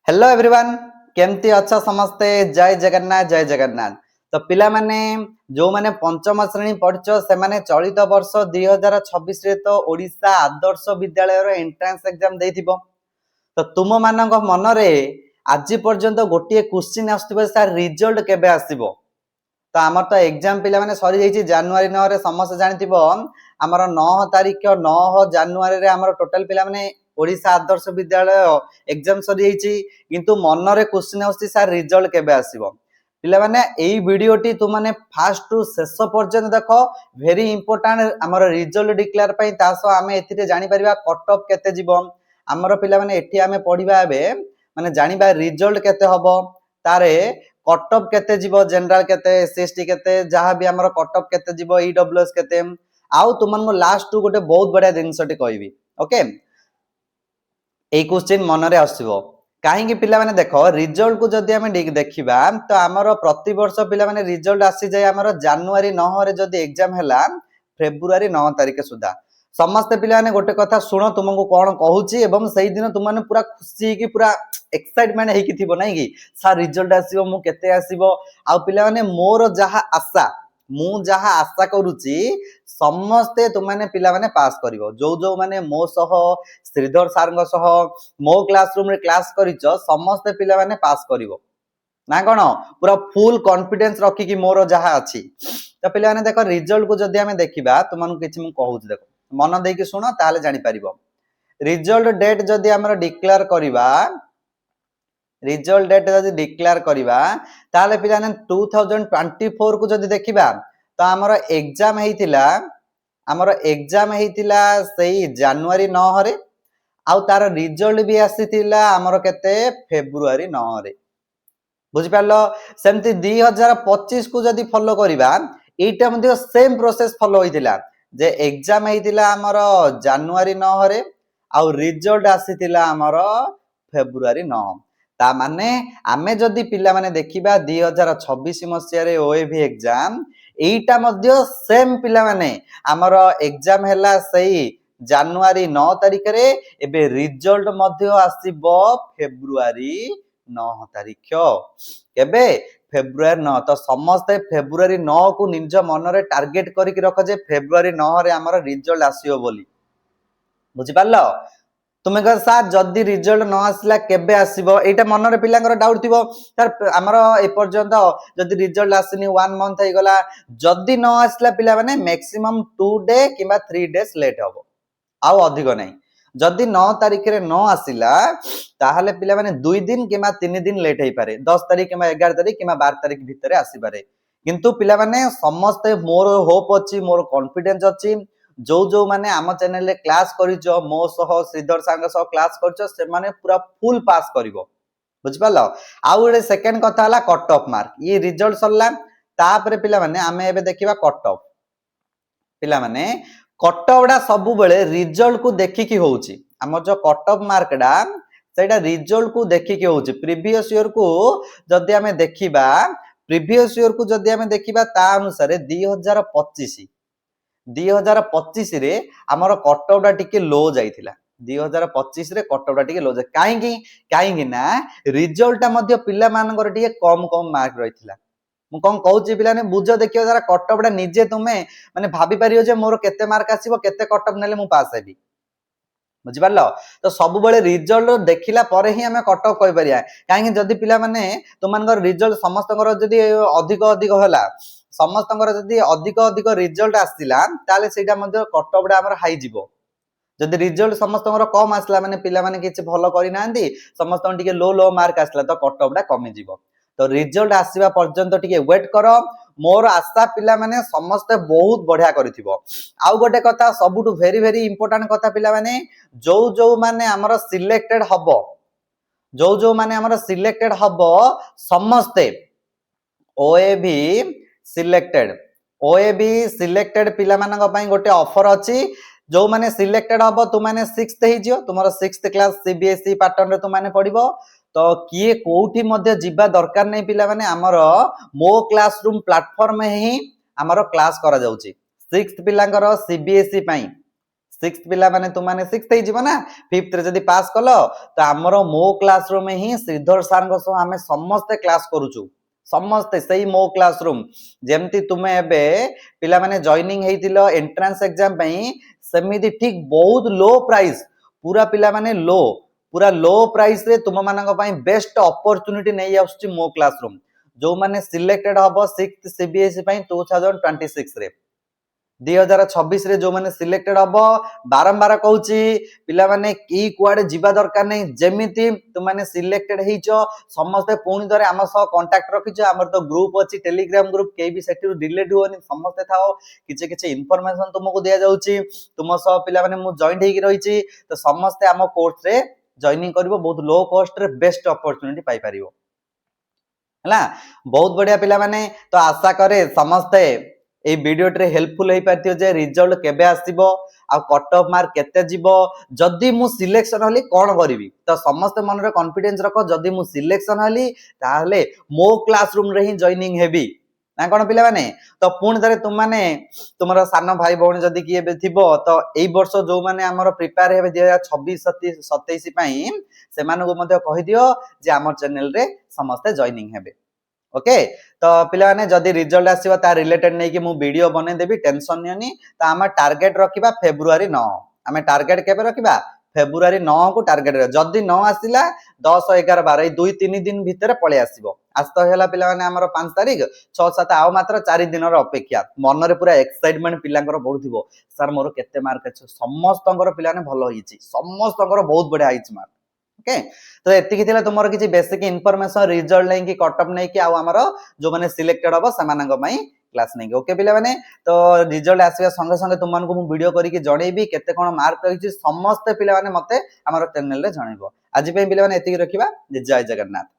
Hello everyone केमती अच्छा समस्ते जय जगन्नाथ। तो पिला माने जो माने पंचम श्रेणी पढ़छ से माने चलित वर्ष 2026 रे तो ओडिशा आदर्श विद्यालय रो एंट्रेंस एग्जाम देथिबो। तो तुम मानक मन रे आज पर्यंत गोटे क्वेश्चन आसथिबो सर रिजल्ट केबे आसीबो। तो आमर तो एग्जाम पिला माने सरी जाईची जनवरी 9 रे समस्त जानिथिबो आमर 9 तारिख 9 जनवरी रे आमर टोटल पिला माने ओडिशा आदर्श विद्यालय एग्जाम सरी जाईची किंतु मन रे क्वेश्चन आउची सर रिजल्ट केबे आसीबो। पिला माने एई वीडियोटी तु माने फास्ट टू शेष पर्यंत देखो वेरी इंपोर्टेंट आमर रिजल्ट डिक्लेयर पई तासो आमे एथिरे जानि परिबा कट ऑफ केते जीवो आमर पिला माने एठी आमे पढिबा एबे माने जानिबा रिजल्ट केते हबो तारे कट ऑफ केते जीवो जनरल केते एसएसटी केते जहां भी हमर कट ऑफ केते जीवो ईडब्ल्यूएस केते आउ तुमन को लास्ट टू गोटे बहुत बड़ा जिनसटी कहबी। ओके ए क्वेश्चन मन रे आसीबो काहे कि पिला माने देखो रिजल्ट को जदी हमें देखिबा तो हमर प्रति वर्ष पिला माने रिजल्ट आसी जाय हमर जनवरी 9 रे जदी एग्जाम हैला फेब्रुआरी 9 तारिख सुधा समस्त पिला ने गोटे कथा सुनो तुमको कौन कहूची एवं सही दिन तुम माने पूरा खुशी की पूरा एक्साइटमेंट हेकी थिबो नै कि सर रिजल्ट आसीबो मु केते आसीबो आ पिला माने मोर जहा आशा मु जहा आशा करूची समस्ते तुम माने पिला माने पास करिवो जो जो माने मो सह श्रीधर सर सह मो क्लासरूम रे क्लास करिचो समस्ते पिला माने पास करिवो ना कोन पूरा फुल कॉन्फिडेंस रखी कि मोर जहा अछि। तो पिला माने देखो रिजल्ट को जदी हमें देखिबा तुमन किछि मु कहूची देखो मन देकी सुन ताले जानि परिबो रिजल्ट डेट जदी हमर डिक्लेयर करिबा रिजल्ट डेट जदी डिक्लेयर करिबा ताले पिला ने 2024 को जदी देखिबा तो हमर एग्जाम हेतिला सेही जनवरी 9 रे आउ तार रिजल्ट भी आसीतिला हमर केते फेब्रुआरी 9 रे बुझि पालो सेमती 2025 को जदी फॉलो करिबा एटा मध्ये सेम प्रोसेस फॉलो होइतिला जे एग्जाम हेतिला हमर जनवरी 9 रे आउ रिजल्ट आसीतिला हमर फेब्रुआरी 9 ता माने आमे जदी पिला माने देखिबा 2026 मसिया रे ओएवी एग्जाम एटा मध्ये सेम पिला माने हमर एग्जाम हैला सही जनवरी 9 तारिख रे एबे रिजल्ट मध्ये आसीबो फेब्रुआरी 9 तारिख केबे फेब्रुआरी 9 तो समस्त फेब्रुआरी 9 को निज मन रे टार्गेट करिक रख जे फेब्रुआरी 9 रे हमर रिजल्ट आसीयो बोली बुझि पारलो तुमे कह सर जदी रिजल्ट न आसला केबे आसीबो एटा मन रे पिलांगर डाउट थिबो सर हमर ए पर्यंत जदी रिजल्ट आसीनी 1 मंथ हे गला जदी न आसला पिला माने मैक्सिमम 2 डे किबा 3 डेज लेट हबो आउ अधिक नै जदी 9 तारिख रे न आसिला ताहाले पिला माने 2 दिन किबा 3 दिन लेट हे पारे 10 तारिख किबा 11 तारिख किबा 12 तारिख भितरे आसी पारे किंतु पिला माने समस्त मोर होप अछि मोर कॉन्फिडेंस अछि जो जो माने आम चैनल रे क्लास करिचो मो सह श्रीधर सांग सह क्लास करिचो से माने पूरा फुल पास करिवो बुझि पालो आउ रे सेकंड कथा हला कट ऑफ मार्क ये रिजल्ट सरला तापरे पिला माने आमे एबे देखिबा कट ऑफ पिला माने कट ऑफ डा सब बेले रिजल्ट को देखि कि होउची हमर जो कट ऑफ मार्क डा सेटा रिजल्ट को देखि कि होउची प्रीवियस ईयर को जदी हमें देखिबा प्रीवियस ईयर को जदी हमें देखिबा ता अनुसार 2025 रे हमर कट ऑफ डा टिके लो जाइथिला 2025 रे कट ऑफ डा टिके लो जाय काहे ना रिजल्ट ता मध्ये पिला मानकर टिके कम कम मार्क रहिथिला मु कोन कहूची पिला ने बुझ देखियो जरा कट ऑफ डा निजे तुमे माने भाबी परियो जे मोर केते मार्क आसीबो केते कट ऑफ नेले मु पास हेबी बुझि पारलो तो सब बेले रिजल्ट देखिला परे ही हमें कट ऑफ कहि परिया काहे जदी पिला माने तुमनकर रिजल्ट समस्तकर जदी अधिक अधिक होला समस्तकर जदी अधिक अधिक रिजल्ट आसिला ताले सेटा मध्ये कट ऑफ डा हमर हाई जिवो जदी रिजल्ट समस्तकर कम आसला माने पिला माने किछ भलो करि नांदी समस्त टिके लो लो मार्क आसला तो कट ऑफ डा कमी जिवो तो रिजल्ट आसीबा पर्यंत टिके वेट करो मोर आशा पिला माने समस्त बहुत बढ़िया करिथिबो आउ गोटे कथा सबुटु वेरी वेरी इंपोर्टेंट कथा पिला माने जो जो माने हमर सिलेक्टेड हबो जो जो माने हमर सिलेक्टेड हबो समस्त ओएबी सिलेक्टेड पिला मानक पई गोटे ऑफर अछि जो माने सिलेक्टेड हबो तु माने 6th हे जियो तुमरो 6th क्लास सीबीएसई पैटर्न रे तु माने पढिबो तो किए कोठी मध्ये जिबा दरकार नै पिला माने हमर मो क्लासरूम प्लेटफॉर्म ही हमर क्लास करा जाउची 6th पिलांगर सीबीएसई पई सिक्स्थ पिला माने तुम माने सिक्स्थ ही जीवो ना फिफ्थ रे जदी पास कलो तो हमरो मो क्लासरूम ही श्रीधर सर को सो हमें समस्त क्लास करूछु समस्ते सही मो क्लासरूम जेमती तुमे एबे पिला माने जॉइनिंग हेतिलो एंट्रेंस एग्जाम पई सेमिति ठीक बहुत लो प्राइस पूरा पिला माने लो पूरा लो प्राइस रे तुम मानक पई बेस्ट अपॉर्चुनिटी नै आउछि मो क्लासरूम जो माने सिलेक्टेड हबो 6th सीबीएसई पई 2026 रे 2026 रे जो माने सिलेक्टेड हबो बारंबार कहूची पिला माने की कुआडे जीवा दरकार नै जेमिति तुम माने सिलेक्टेड हेइचो समस्त पुणी दरे हम सह कांटेक्ट रखिचो हमर तो ग्रुप अछि टेलीग्राम ग्रुप के भी सेठी डिलीट होनी समस्त थाओ किछ किछ इंफॉर्मेशन तुमको दिया जाउची तुम सह पिला माने मु जॉइन हेकि रहिची तो समस्त हम कोर्स रे जॉइनिंग करबो बहुत लो कॉस्ट रे बेस्ट अपॉर्चुनिटी पाई परिबो हला बहुत बढ़िया पिला माने तो आशा करे समस्त ए वीडियो टे हेल्पफुल हो पार्थियो जे रिजल्ट केबे आसीबो आ कट ऑफ मार्क केते जीवो जदी मु सिलेक्शन हली कोन करिवि तो समस्त मन रे कॉन्फिडेंस रखो जदी मु सिलेक्शन हली ताहले मो क्लासरूम रे ही जॉइनिंग हेबी ना कोन पिला माने तो पुणी धरे तुम माने तुमरो सानो भाई भौणी जदी कि एबे थिबो तो एई वर्ष जो माने हमर प्रिपेयर हेबे 2026 27 पई से मानको मध्ये कहि दियो जे हमर चैनल रे समस्त जॉइनिंग हेबे ओके तो पिला माने जदी रिजल्ट आसीबो ता रिलेटेड नै कि मु वीडियो बने देबी टेंशन नियनी तो हम टारगेट रखिबा फेब्रुवारी 9 हमें टारगेट केबे रखिबा फेब्रुवारी 9 को टारगेट जदी 9 आसीला 10 11 12 ए 2 3 दिन भीतर पळे आसीबो आज तो हैला पिला माने हमर 5 तारिख 6 7 आउ मात्र 4 दिन रो अपेक्षा मन रे पूरा एक्साइटमेंट पिलांकर बढ़ुथिबो सर मोर केते मार्क अछि समस्तंकर पिला ने भलो हिची समस्तंकर बहुत बढ़िया हिची मार्क ओके तो एतिकी थिला तुमर किछि बेसिक इन्फॉर्मेशन रिजल्ट नै कि कट ऑफ नै कि आ हमर जो माने सिलेक्टेड हबो समानंग पई क्लास नै ओके पिला माने तो रिजल्ट आसीबा संगे संगे तुम मानको मु वीडियो करी कि जणैबी केते कोन मार्क रहिछि समस्त पिला माने मते हमर चैनल रे जणैबो आज पे पिला माने एतिकी रखिबा जय जगन्नाथ।